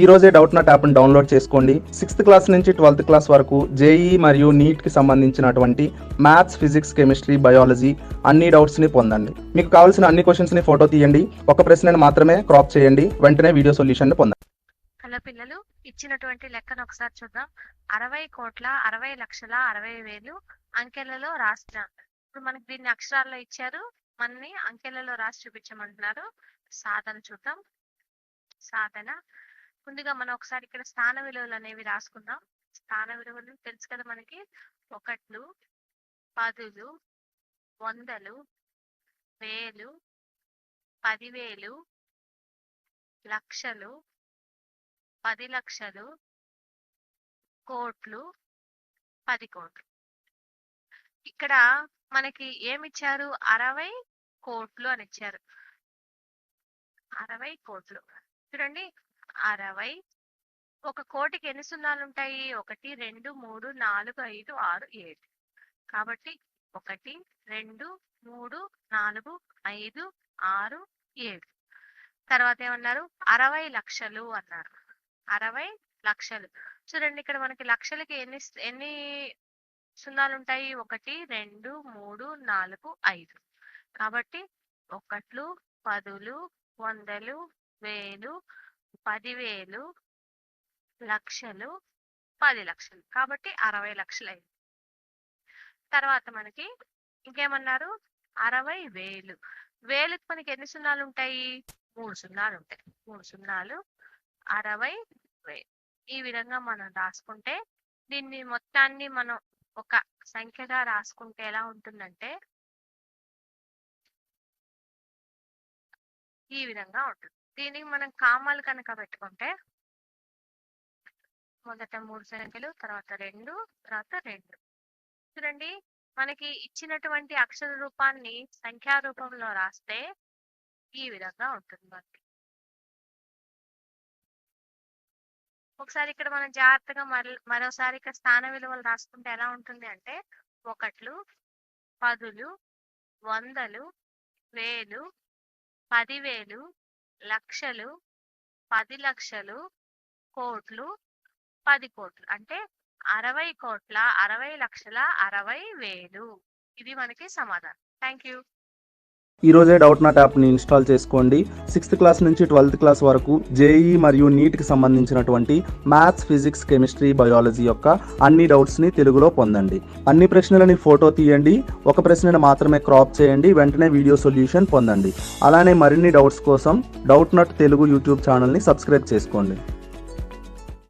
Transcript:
ఈ రోజే doubt not యాప్ని డౌన్లోడ్ చేసుకోండి. 6th క్లాస్ నుంచి 12th క్లాస్ వరకు జేఈ మరియు నీట్కి సంబంధించినటువంటి మ్యాథ్స్, ఫిజిక్స్, కెమిస్ట్రీ, బయాలజీ అన్ని డౌట్స్ని పొందండి. మీకు కావాల్సిన అన్ని క్వశ్చన్స్ని ఫోటో తీయండి, ఒక ప్రశ్నను మాత్రమే క్రాప్ చేయండి, వెంటనే వీడియో సొల్యూషన్ పొందండి. హలో పిల్లలు, ఇచ్చినటువంటి లెక్కను ఒకసారి చూద్దాం. 60,60,60,60,000 అంకెలలో రాసిన. ఇప్పుడు మనకి దీన్ని అక్షరాల్లో ఇచ్చారు, మనని అంకెలలో రాసి చూపించమంటున్నారు. సాధన చూద్దాం. సాధన ముందుగా మనం ఒకసారి ఇక్కడ స్థాన విలువలు అనేవి రాసుకుందాం. స్థాన విలువలు తెలుసు కదా మనకి. 1, 10, 100, 1000, 10,000, లక్షలు, 10 లక్షలు, కోట్లు, 10 కోట్లు. ఇక్కడ మనకి ఏమిచ్చారు? 60 కోట్లు అని ఇచ్చారు. 60 కోట్లు. చూడండి, 60. ఒక కోటికి ఎన్ని సున్నాలు ఉంటాయి? 1, 2, 3, 4, 5, 6, 7. కాబట్టి 1, 2, 3, 4, 5, 6, 7. తర్వాత ఏమన్నారు? 60 లక్షలు అన్నారు. 60 లక్షలు. చూడండి, ఇక్కడ మనకి లక్షలకి ఎన్ని సున్నాలు ఉంటాయి? 1, 2, 3, 4, 5. కాబట్టి 1, 10, 100, 1000, 10,000, లక్షలు, 10 లక్షలు. కాబట్టి 60 లక్షలు అయింది. తర్వాత మనకి ఇంకేమన్నారు? 60,000. వేలుకి మనకి ఎన్ని సున్నాలు ఉంటాయి? 3 సున్నాలు ఉంటాయి. 3 సున్నాలు, 60,000. ఈ విధంగా మనం రాసుకుంటే, దీన్ని మొత్తాన్ని మనం ఒక సంఖ్యగా రాసుకుంటే ఎలా ఉంటుందంటే ఈ విధంగా ఉంటుంది. దీనికి మనం కామాలు కనుక పెట్టుకుంటే మొదట 3 సంఖ్యలు, తర్వాత 2, తర్వాత 2. చూడండి, మనకి ఇచ్చినటువంటి అక్షర రూపాన్ని సంఖ్యా రూపంలో రాస్తే ఈ విధంగా ఉంటుంది మనకి. ఒకసారి ఇక్కడ మనం జాగ్రత్తగా మరోసారి ఇక్కడ స్థాన విలువలు రాసుకుంటే ఎలా ఉంటుంది అంటే 1, 10, 100, 1000, 10,000, లక్షలు, 10 లక్షలు, కోట్లు, 10 కోట్లు. అంటే 60 కోట్ల 60 లక్షల 60,000. ఇది మనకి సమాధానం. Thank you. ఈ రోజే డౌట్ నాట్ యాప్ని ఇన్స్టాల్ చేసుకోండి. 6th క్లాస్ నుంచి 12th క్లాస్ వరకు జేఈ మరియు నీట్కి సంబంధించినటువంటి మ్యాథ్స్, ఫిజిక్స్, కెమిస్ట్రీ, బయాలజీ యొక్క అన్ని డౌట్స్ని తెలుగులో పొందండి. అన్ని ప్రశ్నలని ఫోటో తీయండి, ఒక ప్రశ్నను మాత్రమే క్రాప్ చేయండి, వెంటనే వీడియో సొల్యూషన్ పొందండి. అలానే మరిన్ని డౌట్స్ కోసం డౌట్ నాట్ తెలుగు యూట్యూబ్ ఛానల్ని సబ్స్క్రైబ్ చేసుకోండి.